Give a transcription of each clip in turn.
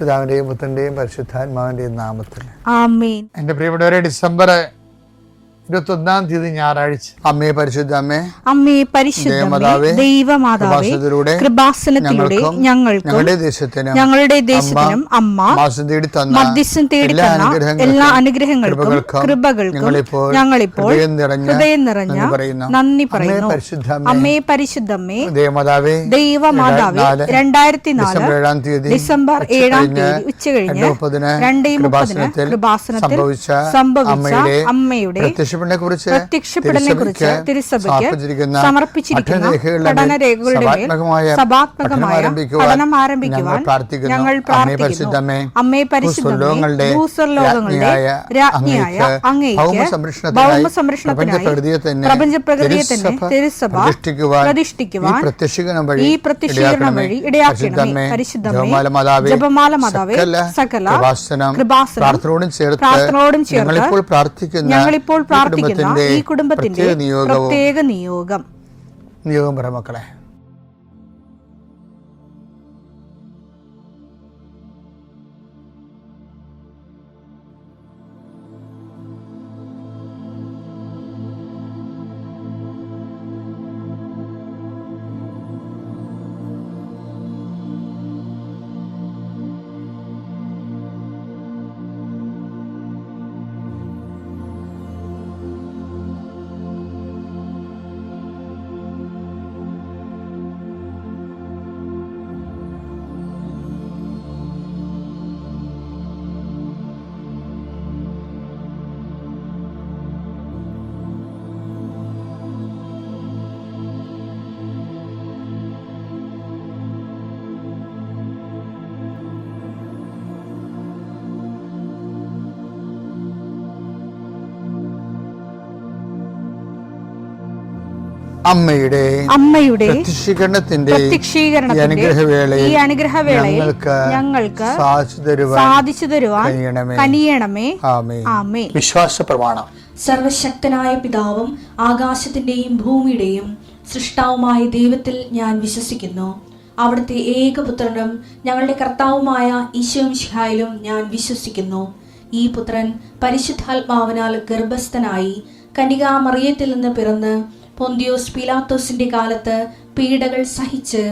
പിതാവിന്റെയും പുത്രന്റെയും പരിശുദ്ധാത്മാവിന്റെയും നാമത്തിൽ ആമേൻ. എൻ്റെ പ്രിയപ്പെട്ടവരെ, ഡിസംബർ 21-ാം തീയതി ഞായറാഴ്ച. അമ്മേ പരിശുദ്ധ അമ്മേ, അമ്മേ പരിശുദ്ധ ദൈവമാതാവേ, കൃപാസനത്തിലൂടെ ഞങ്ങൾക്കും ഞങ്ങളുടെ ദേശത്തിനും അമ്മ മധ്യസ്ഥം തേടി തന്ന എല്ലാ അനുഗ്രഹങ്ങൾക്കും കൃപകൾക്കും ഞങ്ങളിപ്പോൾ ഹൃദയം നിറഞ്ഞ നന്ദി പറയുന്നു. അമ്മേ പരിശുദ്ധമ്മേ ദൈവമാതാവേ, 2004 ഡിസംബർ 7-ാം തീയതി ഉച്ചകഴിഞ്ഞ് 2:30 കൃപാസനത്തിൽ സംഭവിച്ച അമ്മയുടെ പ്രത്യക്ഷപ്പെടലിനെ കുറിച്ച് തിരുസഭയ്ക്ക് സമർപ്പിച്ചിരിക്കുന്ന പഠനരേഖകളുടെ മേൽ സഭാത്മകമായ പഠനം ആരംഭിക്കുവാൻ ഞങ്ങൾ പ്രാർത്ഥിക്കുന്നു. അമ്മേ പരിശുദ്ധമേ, ഭൂസ്വർലോകങ്ങളുടെ രാജ്ഞിയായ അങ്ങേയ്ക്ക് ഭൗമസംരക്ഷണത്തിനായി പ്രപഞ്ചപ്രകൃതിയെ തന്നെ തിരുസഭ പ്രതിഷ്ഠിക്കുവാൻ ഈ പ്രത്യക്ഷീകരണം വഴി ഇടയാക്കണമേ. പരിശുദ്ധമേ, ജപമാല മാതാവേ, സകല കൃപാസനം പ്രാർത്ഥനയോടും ചേർത്ത് ഞങ്ങളിപ്പോൾ പ്രാർത്ഥിക്കുന്ന ഈ കുടുംബത്തിന്റെ പ്രത്യേക നിയോഗം പറ മക്കളെ. അമ്മയുടെ പ്രത്യക്ഷീകരണത്തിന്റെ ഈ അനുഗ്രഹവേളയിൽ ഞങ്ങൾക്ക് സാധിച്ചു തരുവാൻ കനിയണമേ. ആമേൻ. വിശ്വാസ പ്രമാണം. സർവശക്തനായ പിതാവും ആകാശത്തിന്റെയും ഭൂമിയുടെയും സൃഷ്ടാവുമായ ദൈവത്തിൽ ഞാൻ വിശ്വസിക്കുന്നു. അവിടുത്തെ ഏകപുത്രനും ഞങ്ങളുടെ കർത്താവുമായ ഈശോ മിശിഹായിലും ഞാൻ വിശ്വസിക്കുന്നു. ഈ പുത്രൻ പരിശുദ്ധാത്മാവിനാൽ ഗർഭസ്ഥനായി കന്യകാമറിയത്തിൽ നിന്ന് പിറന്ന് പൊന്തിയോസ് പീലാത്തോസിന്റെ കാലത്ത് പീഡകൾ സഹിച്ച്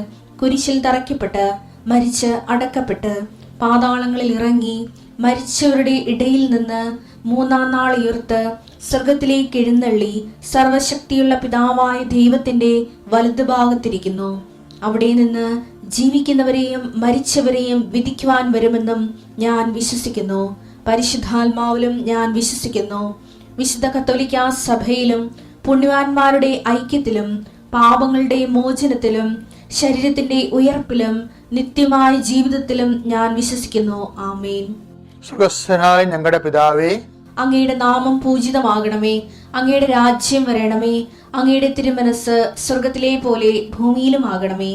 കുരിശിൽ തറയ്ക്കപ്പെട്ട് മരിച്ച് അടക്കപ്പെട്ട് പാതാളങ്ങളിൽ ഇറങ്ങി മരിച്ചവരുടെ ഇടയിൽ നിന്ന് 3-ാം നാൾ ഉയർത്ത് സ്വർഗത്തിലേക്ക് എഴുന്നള്ളി സർവശക്തിയുള്ള പിതാവായ ദൈവത്തിന്റെ വലതുഭാഗത്തിരിക്കുന്നു. അവിടെ നിന്ന് ജീവിക്കുന്നവരെയും മരിച്ചവരെയും വിധിക്കുവാൻ വരുമെന്നും ഞാൻ വിശ്വസിക്കുന്നു. പരിശുദ്ധാത്മാവിലും ഞാൻ വിശ്വസിക്കുന്നു. വിശുദ്ധ കത്തോലിക്കാ സഭയിലും പുണ്യവാന്മാരുടെ ഐക്യത്തിലും പാപങ്ങളുടെ മോചനത്തിലും ശരീരത്തിന്റെ ഉയർപ്പിലും നിത്യമായ ജീവിതത്തിലും ഞാൻ വിശ്വസിക്കുന്നു. ആമേൻ. സുഖസ്ഥനായ ഞങ്ങളുടെ പിതാവേ, അങ്ങയുടെ നാമം പൂജിതമാകണമേ. അങ്ങയുടെ രാജ്യം വരണമേ. അങ്ങയുടെ തിരുമനസ് സ്വർഗത്തിലെ പോലെ ഭൂമിയിലും ആകണമേ.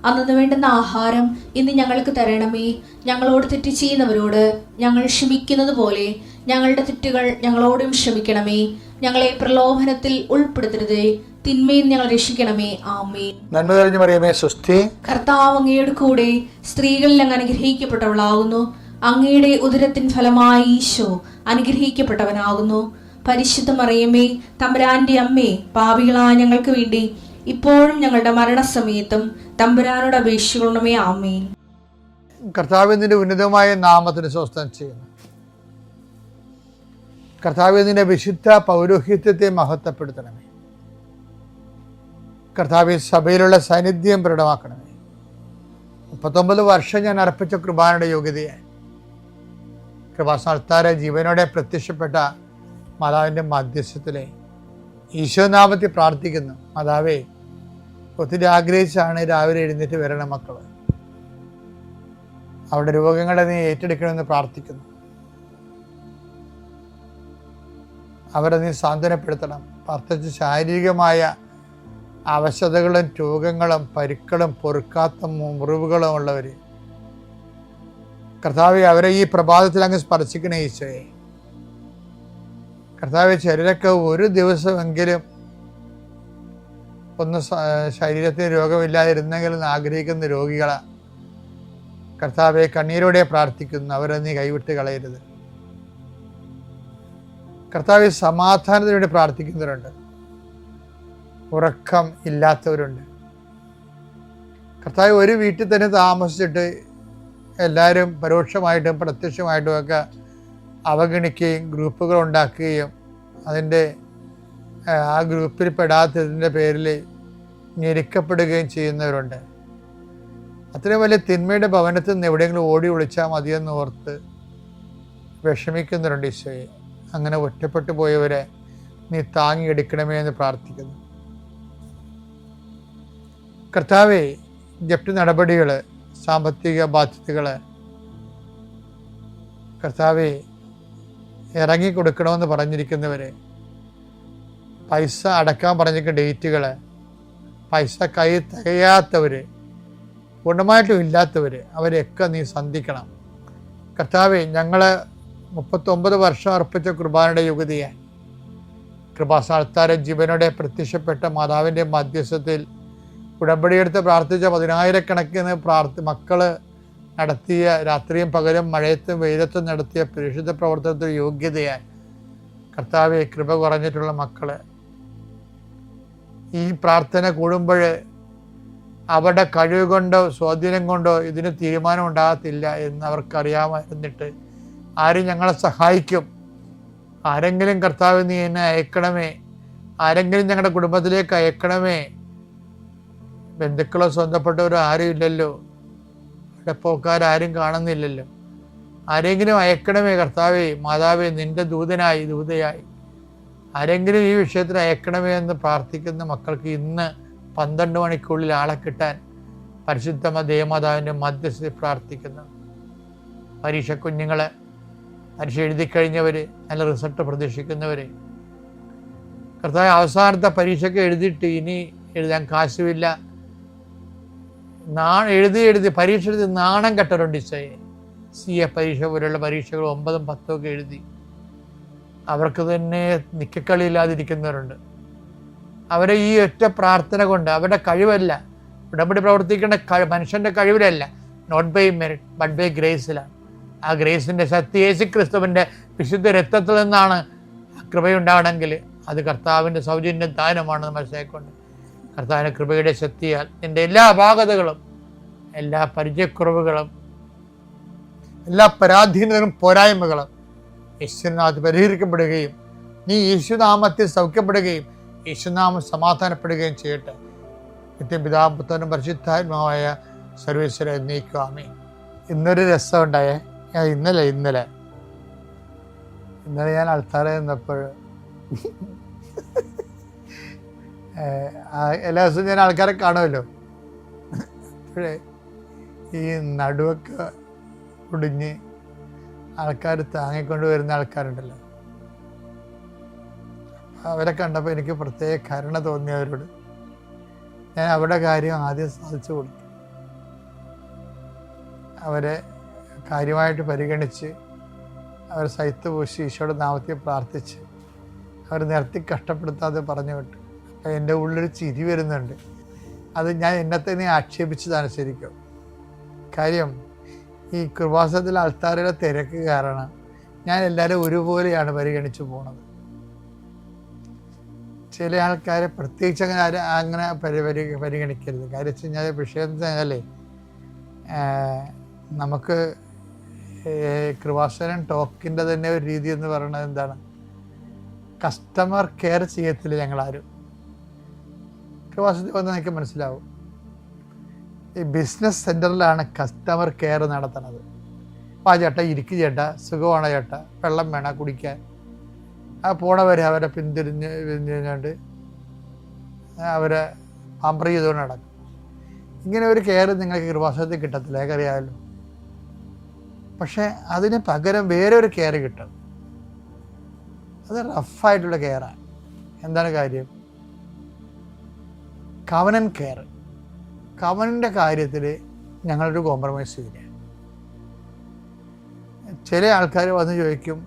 അന്നു വേണ്ടുന്ന ആഹാരം ഇന്ന് ഞങ്ങൾക്ക് തരണമേ. ഞങ്ങളോട് തെറ്റ് ചെയ്യുന്നവരോട് ഞങ്ങൾ ക്ഷമിക്കുന്നത് പോലെ ഞങ്ങളുടെ തെറ്റുകൾ ഞങ്ങളോടും ക്ഷമിക്കണമേ. ഞങ്ങളെ പ്രലോഭനത്തിൽ ഉൾപ്പെടുത്തരുതേ, തിന്മയിൽ ഞങ്ങൾ രക്ഷിക്കണമേ. ആമേൻ. നന്മ നിറഞ്ഞ മറിയമേ, സ്വസ്തി. കർത്താവ് അങ്ങയുടെ കൂടെ സ്ത്രീകളിൽ അങ്ങ് അനുഗ്രഹിക്കപ്പെട്ടവളാകുന്നു. അങ്ങയുടെ ഉദരത്തിൻ ഫലമായി ഈശോ അനുഗ്രഹിക്കപ്പെട്ടവനാകുന്നു. പരിശുദ്ധ മറിയമേ, തമ്പുരാന്റെ അമ്മേ, പാപികളായ ഞങ്ങൾക്ക് വേണ്ടി ഇപ്പോഴും ഞങ്ങളുടെ മരണസമയത്തും തമ്പുരാനോട് അപേക്ഷിക്കണമേ. ആമേൻ. കർത്താവിന്റെ ഉന്നതമായ നാമത്തിന് സ്വസ്ഥം ചെയ്യുന്നു. കർത്താവിന്റെ വിശുദ്ധ പൗരോഹിത്യത്തെ മഹത്വപ്പെടുത്തണമേ. കർത്താവ് സഭയിലുള്ള സാന്നിധ്യം പ്രകടമാക്കണമേ. 39 വർഷം ഞാൻ അർപ്പിച്ച കൃപാനയുടെ യോഗ്യതയായി കൃപാസനത്താര ജീവനോടെ പ്രത്യക്ഷപ്പെട്ട മാതാവിൻ്റെ മധ്യസ്ഥത്തിലെ ഈശോനാമത്തിൽ പ്രാർത്ഥിക്കുന്നു. മാതാവേ, ഒത്തിരി ആഗ്രഹിച്ചാണ് രാവിലെ എഴുന്നേറ്റ് വരണം മക്കൾ. അവരുടെ രോഗങ്ങളെ നീ ഏറ്റെടുക്കണമെന്ന് പ്രാർത്ഥിക്കുന്നു. അവരെ നീ സാന്ത്വനപ്പെടുത്തണം. പ്രത്യേകിച്ച് ശാരീരികമായ അവശതകളും രോഗങ്ങളും പരുക്കളും പൊറുക്കാത്ത മുറിവുകളും ഉള്ളവർ കർത്താവെ, അവരെ ഈ പ്രഭാതത്തിൽ അങ്ങ് സ്പർശിക്കണേ ഈശോയെ. കർത്താവെ, ചിലരൊക്കെ ഒരു ദിവസമെങ്കിലും ഒന്ന് ശരീരത്തിന് രോഗമില്ലാതിരുന്നെങ്കിലും ആഗ്രഹിക്കുന്ന രോഗികളാണ്. കർത്താവെ, കണ്ണീരോടെ പ്രാർത്ഥിക്കുന്നു, അവരെ നീ കൈവിട്ട് കളയരുത്. കർത്താവെ, സമാധാനത്തിന് വേണ്ടി പ്രാർത്ഥിക്കുന്നവരുണ്ട്, ഉറക്കം ഇല്ലാത്തവരുണ്ട്. കർത്താവ്, ഒരു വീട്ടിൽ തന്നെ താമസിച്ചിട്ട് എല്ലാവരും പരോക്ഷമായിട്ടും പ്രത്യക്ഷമായിട്ടും ഒക്കെ അവഗണിക്കുകയും ഗ്രൂപ്പുകൾ ഉണ്ടാക്കുകയും അതിൻ്റെ ആ ഗ്രൂപ്പിൽ പെടാത്തതിൻ്റെ പേരിൽ ഞെരുക്കപ്പെടുകയും ചെയ്യുന്നവരുണ്ട്. അത്രയും വലിയ തിന്മയുടെ ഭവനത്തിൽ നിന്ന് എവിടെയെങ്കിലും ഓടി ഒളിച്ചാൽ മതിയെന്ന് ഓർത്ത് വിഷമിക്കുന്നവരുണ്ട്. ഈശോയെ, അങ്ങനെ ഒറ്റപ്പെട്ടു പോയവരെ നീ താങ്ങിയെടുക്കണമേ എന്ന് പ്രാർത്ഥിക്കുന്നു. കർത്താവെ, ജപ്തി നടപടികൾ, സാമ്പത്തിക ബാധ്യതകൾ, കർത്താവെ, ഇറങ്ങിക്കൊടുക്കണമെന്ന് പറഞ്ഞിരിക്കുന്നവരെ, പൈസ അടക്കാൻ പറഞ്ഞിരിക്കുന്ന ഡേറ്റുകൾ, പൈസ കൈ തികയാത്തവർ, പൂർണ്ണമായിട്ടും ഇല്ലാത്തവർ, അവരെയൊക്കെ നീ സന്ധിക്കണം. കർത്താവെ, ഞങ്ങൾ 39 വർഷം അർപ്പിച്ച കുർബാനയുടെ യുഗതിയായി കൃപാസ്ഥാനത്താരെ ജീവനോടെ പ്രത്യക്ഷപ്പെട്ട മാതാവിൻ്റെ മധ്യസ്ഥത്തിൽ ഉടമ്പടിയെടുത്ത് പ്രാർത്ഥിച്ച 10,000-കണക്കിന് മക്കള് നടത്തിയ രാത്രിയും പകലും മഴയത്തും വെയിലത്തും നടത്തിയ പരിശുദ്ധ പ്രവർത്തനത്തിൽ യോഗ്യതയായി കർത്താവെ, കൃപ കുറഞ്ഞിട്ടുള്ള മക്കള് ഈ പ്രാർത്ഥന കൂടുമ്പോൾ അവരുടെ കഴിവ് കൊണ്ടോ സ്വാധീനം കൊണ്ടോ ഇതിന് തീരുമാനം ഉണ്ടാകത്തില്ല എന്ന് അവർക്കറിയാമായിരുന്നിട്ട് ആരും ഞങ്ങളെ സഹായിക്കും, ആരെങ്കിലും കർത്താവ് നീ എന്നെ അയക്കണമേ, ആരെങ്കിലും ഞങ്ങളുടെ കുടുംബത്തിലേക്ക് അയക്കണമേ, ബന്ധുക്കളോ സ്വന്തപ്പെട്ടവരോ ആരും ഇല്ലല്ലോ, ഇടപ്പോക്കാരും കാണുന്നില്ലല്ലോ, ആരെങ്കിലും അയക്കണമേ കർത്താവേ, മാതാവേ, നിന്റെ ദൂതയായി ആരെങ്കിലും ഈ വിഷയത്തിൽ അയക്കണമേ എന്ന് പ്രാർത്ഥിക്കുന്ന മക്കൾക്ക് ഇന്ന് 12 മണിക്കുള്ളിൽ ആളെ കിട്ടാൻ പരിശുദ്ധ ദേവമാതാവിൻ്റെ മധ്യസ്ഥയിൽ പ്രാർത്ഥിക്കുന്നു. പരീക്ഷ കുഞ്ഞുങ്ങളെ, പരീക്ഷ എഴുതി കഴിഞ്ഞവർ, നല്ല റിസൾട്ട് പ്രതീക്ഷിക്കുന്നവർ, കർത്താവ്, അവസാനത്തെ പരീക്ഷയ്ക്ക് എഴുതിയിട്ട് ഇനി എഴുതാൻ കാശുമില്ല, എഴുതി പരീക്ഷ എഴുതി നാണം കെട്ടവരുണ്ട്. CA പരീക്ഷ പോലുള്ള പരീക്ഷകൾ 9ഉം 10ഉം ഒക്കെ എഴുതി അവർക്ക് തന്നെ നിക്കക്കളിയില്ലാതിരിക്കുന്നവരുണ്ട്. അവരെ ഈ ഒറ്റ പ്രാർത്ഥന കൊണ്ട്, അവരുടെ കഴിവല്ല, ഉടമ്പടി പ്രവർത്തിക്കേണ്ട മനുഷ്യൻ്റെ കഴിവിലല്ല, not by merit but by ഗ്രേസിലാണ്. ആ ഗ്രേസിൻ്റെ ശക്തി യേശുക്രിസ്തുവിൻ്റെ വിശുദ്ധ രക്തത്തിൽ നിന്നാണ് കൃപയുണ്ടാവണമെങ്കിൽ അത് കർത്താവിൻ്റെ സൗജന്യ ദാനമാണെന്ന് മനസ്സിലാക്കിക്കൊണ്ട് കർത്താവിൻ്റെ കൃപയുടെ ശക്തിയാൽ എൻ്റെ എല്ലാ അപാകതകളും, എല്ലാ പരിചയക്കുറവുകളും, എല്ലാ പരാധീനതകളും പോരായ്മകളും യേശുനാമത്തിൽ പരിഹരിക്കപ്പെടുകയും നീ യേശുനാമത്തിൽ സൗഖ്യപ്പെടുകയും യേശുനാമം സമാധാനപ്പെടുകയും ചെയ്യട്ടെ. നിത്യപിതാവും പുത്രനും പരിശുദ്ധാത്മാവായ സർവേശ്വരനെ എന്നേക്കും ആമേൻ. ഇന്നൊരു രസമുണ്ടായേ. ഇന്നലെ ഞാൻ അൾത്താര നിന്നപ്പോൾ എല്ലാ ദിവസവും ഞാൻ ആൾക്കാരെ കാണുമല്ലോ. അപ്പോഴേ ഈ നടുവൊക്കെ കുടിഞ്ഞ് ആൾക്കാർ താങ്ങിക്കൊണ്ട് വരുന്ന ആൾക്കാരുണ്ടല്ലോ, അവരെ കണ്ടപ്പോൾ എനിക്ക് പ്രത്യേക കരുണ തോന്നിയവരോട് ഞാൻ അവരുടെ കാര്യം ആദ്യം സാധിച്ചു കൊടുത്തു. അവരെ കാര്യമായിട്ട് പരിഗണിച്ച് അവർ സൈത്ത് പൂശി ഈശോയുടെ നാമത്തിൽ പ്രാർത്ഥിച്ച് അവർ നിർത്തി കഷ്ടപ്പെടുത്താതെ പറഞ്ഞു വിട്ടു. അപ്പം എൻ്റെ ഉള്ളിൽ ചിരി വരുന്നുണ്ട്. അത് ഞാൻ എന്നെ തന്നെ ആക്ഷേപിച്ചതാണ് ശരിക്കും. കാര്യം ഈ കൃപാസനത്തിലെ ആൾക്കാരുടെ തിരക്ക് കാരണം ഞാൻ എല്ലാവരും ഒരുപോലെയാണ് പരിഗണിച്ചു പോണത്. ചില ആൾക്കാരെ പ്രത്യേകിച്ച് അങ്ങനെ പരിഗണിക്കരുത്. കാര്യം വെച്ച് കഴിഞ്ഞാൽ വിഷയം എന്ന് പറഞ്ഞാലേ, നമുക്ക് കൃപാസനം ടോക്കിൻ്റെ തന്നെ ഒരു രീതി എന്ന് പറയുന്നത് എന്താണ്, കസ്റ്റമർ കെയർ ചെയ്യത്തില്ല ഞങ്ങളാരും. കൃപാസനത്തിൽ വന്ന് എനിക്ക് മനസ്സിലാവും, ഈ ബിസിനസ് സെൻറ്ററിലാണ് കസ്റ്റമർ കെയർ നടത്തുന്നത്. ആ ചേട്ടാ ഇരിക്കും, ചേട്ടാ സുഖമാണ്, ചേട്ടാ വെള്ളം വേണം കുടിക്കാൻ, ആ പോണവരെ അവരെ പിന്തിരിഞ്ഞുകൊണ്ട് അവരെ പാമ്പർ ചെയ്തുകൊണ്ട് നടക്കും. ഇങ്ങനെ ഒരു കെയർ നിങ്ങൾക്ക് കൃപാസനത്തിൽ കിട്ടത്തില്ല, എനിക്കറിയാമല്ലോ. പക്ഷെ അതിന് പകരം വേറെ ഒരു കെയർ കിട്ടും. അത് റഫായിട്ടുള്ള കെയറാണ്. എന്താണ് കാര്യം? കവനൻ കെയർ. കവനൻ്റെ കാര്യത്തിൽ ഞങ്ങളൊരു കോംപ്രമൈസ് ചെയ്യില്ല. ചില ആൾക്കാർ വന്ന് ചോദിക്കും,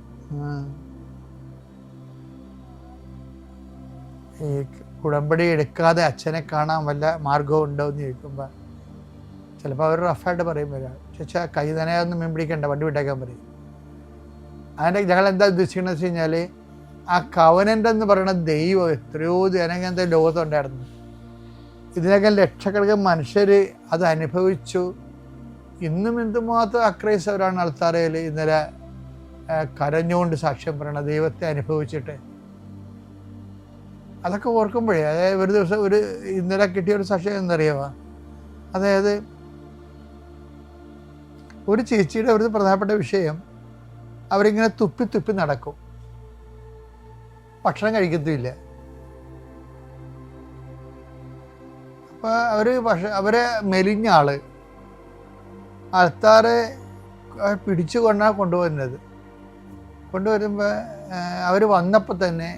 ഈ ഉടമ്പടി എടുക്കാതെ അച്ഛനെ കാണാൻ വല്ല മാർഗവും ഉണ്ടോ എന്ന് ചോദിക്കുമ്പോൾ ചിലപ്പോൾ അവർ റഫായിട്ട് പറയും, ചേച്ചാ കൈ നനയാതൊന്നും മീൻ പിടിക്കണ്ട, വണ്ടി വിട്ടേക്കാൻ പറയും. അതിൻ്റെ ഞങ്ങൾ എന്താ ഉദ്ദേശിക്കുന്നത് വെച്ച് കഴിഞ്ഞാൽ ആ കവനൻ്റ് എന്ന് പറയുന്ന ദൈവം എത്രയോ ജനങ്ങനത്തെ ലോകത്തുണ്ടായിരുന്നു. ഇതിനൊക്കെ ലക്ഷക്കണക്കിന് മനുഷ്യർ അത് അനുഭവിച്ചു. ഇന്നും എന്തുമാത്രം അക്രൈസ്തവരാണ് അൾത്താരയിൽ ഇന്നലെ കരഞ്ഞുകൊണ്ട് സാക്ഷ്യം പറയണ ദൈവത്തെ അനുഭവിച്ചിട്ട്. അതൊക്കെ ഓർക്കുമ്പോഴേ, അതായത് ഒരു ദിവസം ഇന്നലെ കിട്ടിയ ഒരു സാക്ഷ്യം എന്നറിയാമോ? അതായത് ഒരു ചേച്ചിയുടെ ഒരു പ്രധാനപ്പെട്ട വിഷയം, അവരിങ്ങനെ തുപ്പി നടക്കും, ഭക്ഷണം കഴിക്കത്തില്ല. അപ്പോൾ അവരെ മെലിഞ്ഞ ആള് ആൾക്കാരെ പിടിച്ചു കൊണ്ടുവരുന്നത്. കൊണ്ടുവരുമ്പോൾ അവർ വന്നപ്പോൾ തന്നെ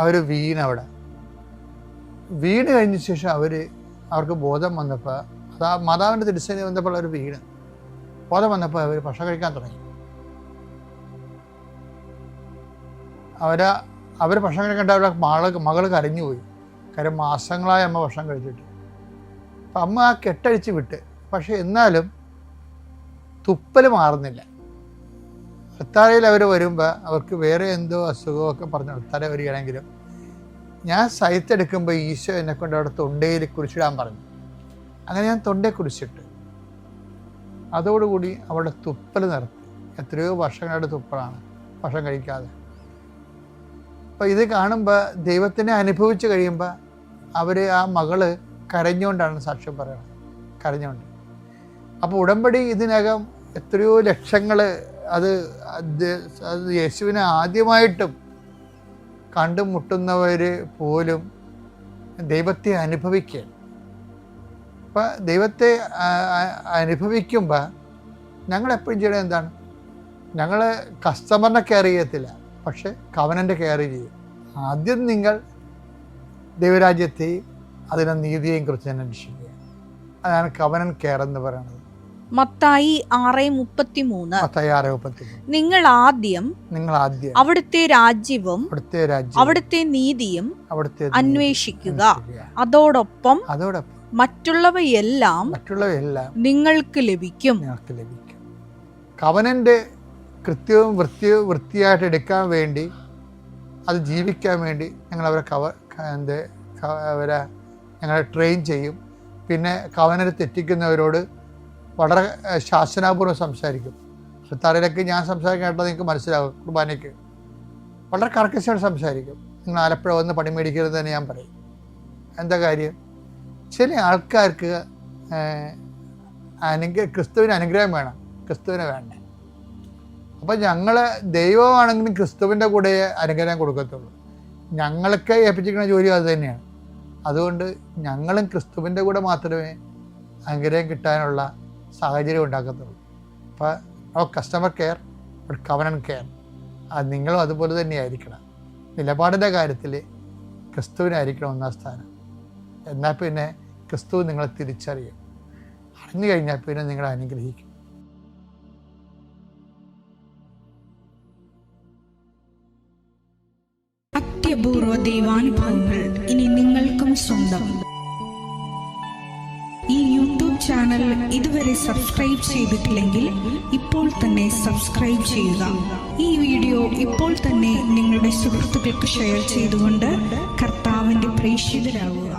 അവർ വീണ് കഴിഞ്ഞ ശേഷം അവർക്ക് ബോധം വന്നപ്പോൾ, മാതാവിൻ്റെ തിരുസേന വന്നപ്പോൾ അവർ ബോധം വന്നപ്പോൾ അവർ ഭക്ഷണം കഴിക്കാൻ തുടങ്ങി. അവർ ഭക്ഷണം കഴിക്കേണ്ട അവരുടെ മകൾ കരഞ്ഞുപോയി. കാര്യം മാസങ്ങളായി അമ്മ ഭക്ഷണം കഴിച്ചിട്ട്. അപ്പം അമ്മ ആ കെട്ടഴിച്ച് വിട്ട്. പക്ഷെ എന്നാലും തുപ്പൽ മാറുന്നില്ല. അൾത്താരയിൽ അവർ വരുമ്പോൾ അവർക്ക് വേറെ എന്തോ അസുഖമൊക്കെ പറഞ്ഞ് അൾത്താര വരികയാണെങ്കിലും ഞാൻ സൈത്തെടുക്കുമ്പോൾ ഈശോ എന്നെക്കൊണ്ട് അവിടെ തൊണ്ടയിൽ കുരിശിടാൻ പറഞ്ഞു. അങ്ങനെ ഞാൻ തൊണ്ടയിൽ കുരിശിട്ട്. അതോടുകൂടി അവളുടെ തുപ്പൽ നിർത്തി. എത്രയോ വർഷങ്ങളുടെ തുപ്പലാണ്, ഭക്ഷണം കഴിക്കാതെ. അപ്പോൾ ഇത് കാണുമ്പോൾ ദൈവത്തിനെ അനുഭവിച്ച് കഴിയുമ്പോൾ ആ മകള് കരഞ്ഞുകൊണ്ടാണ് സാക്ഷ്യം പറയുന്നത്, കരഞ്ഞുകൊണ്ട്. അപ്പോൾ ഉടമ്പടി ഇതിനകം എത്രയോ ലക്ഷങ്ങൾ അത് യേശുവിനെ ആദ്യമായിട്ടും കണ്ടുമുട്ടുന്നവർ പോലും ദൈവത്തെ അനുഭവിക്കുക. അപ്പം ദൈവത്തെ അനുഭവിക്കുമ്പോൾ ഞങ്ങളെപ്പോഴും ചെയ്യണത് എന്താണ്? ഞങ്ങൾ കസ്റ്റമറിനെ കെയർ ചെയ്യത്തില്ല, പക്ഷെ കവനൻ്റെ കെയർ ചെയ്യും. ആദ്യം നിങ്ങൾ ദൈവരാജ്യത്തെയും അതിനെ നീതിയെയും കുറിച്ച് തന്നെ അന്വേഷിക്കുക. അതാണ് കവനൻ കെയർ എന്ന് പറയുന്നത്. മത്തായി 6:33 നിങ്ങൾ ആദ്യം അവിടുത്തെ രാജ്യവും അവിടുത്തെ നീതിയും അന്വേഷിക്കുക, അതോടൊപ്പം മറ്റുള്ളവയെല്ലാം നിങ്ങൾക്ക് ലഭിക്കും. കവനന്റെ കൃത്യവും വൃത്തിയായിട്ട് എടുക്കാൻ വേണ്ടി, അത് ജീവിക്കാൻ വേണ്ടി ഞങ്ങളെ ട്രെയിൻ ചെയ്യും. പിന്നെ കവനനെ തെറ്റിക്കുന്നവരോട് വളരെ ശാസനാപൂർവ്വം സംസാരിക്കും. തറയിലൊക്കെ ഞാൻ സംസാരിക്കാനായിട്ട് നിങ്ങൾക്ക് മനസ്സിലാകും. കുർബാനയ്ക്ക് വളരെ കർക്കശമായിട്ട് സംസാരിക്കും. നിങ്ങൾ ആലപ്പുഴ വന്ന് പണി മേടിക്കരുത് തന്നെ ഞാൻ പറയും. എന്താ കാര്യം? ചില ആൾക്കാർക്ക് ക്രിസ്തുവിന് അനുഗ്രഹം വേണം, ക്രിസ്തുവിനെ വേണ്ട. അപ്പം ഞങ്ങൾ ദൈവമാണെങ്കിലും ക്രിസ്തുവിൻ്റെ കൂടെ അനുഗ്രഹം കൊടുക്കത്തുള്ളൂ. ഞങ്ങൾക്ക് ഏൽപ്പിച്ചിരിക്കുന്ന ജോലി അത് തന്നെയാണ്. അതുകൊണ്ട് ഞങ്ങളും ക്രിസ്തുവിൻ്റെ കൂടെ മാത്രമേ അനുഗ്രഹം കിട്ടാനുള്ള സാഹചര്യം ഉണ്ടാക്കത്തുള്ളൂ. അപ്പോൾ കസ്റ്റമർ കെയർ, കവനന്റ് കെയർ, അത് നിങ്ങളും അതുപോലെ തന്നെ ആയിരിക്കണം. നിലപാടിൻ്റെ കാര്യത്തിൽ ക്രിസ്തുവിനായിരിക്കണം ഒന്നാം സ്ഥാനം. എന്നാൽ പിന്നെ ക്രിസ്തു നിങ്ങളെ തിരിച്ചറിയും. അറിഞ്ഞു കഴിഞ്ഞാൽ പിന്നെ നിങ്ങളെ അനുഗ്രഹിക്കും. അത്യപൂർവ ദൈവാനുഭവങ്ങൾ ഇനി നിങ്ങൾക്കും സ്വന്തം. ഈ യൂട്യൂബ് ചാനൽ ഇതുവരെ സബ്സ്ക്രൈബ് ചെയ്തിട്ടില്ലെങ്കിൽ ഇപ്പോൾ തന്നെ സബ്സ്ക്രൈബ് ചെയ്യുക. ഈ വീഡിയോ ഇപ്പോൾ തന്നെ നിങ്ങളുടെ സുഹൃത്തുക്കൾക്ക് ഷെയർ ചെയ്തുകൊണ്ട് കർത്താവിന്റെ പ്രേക്ഷിതരാകുക.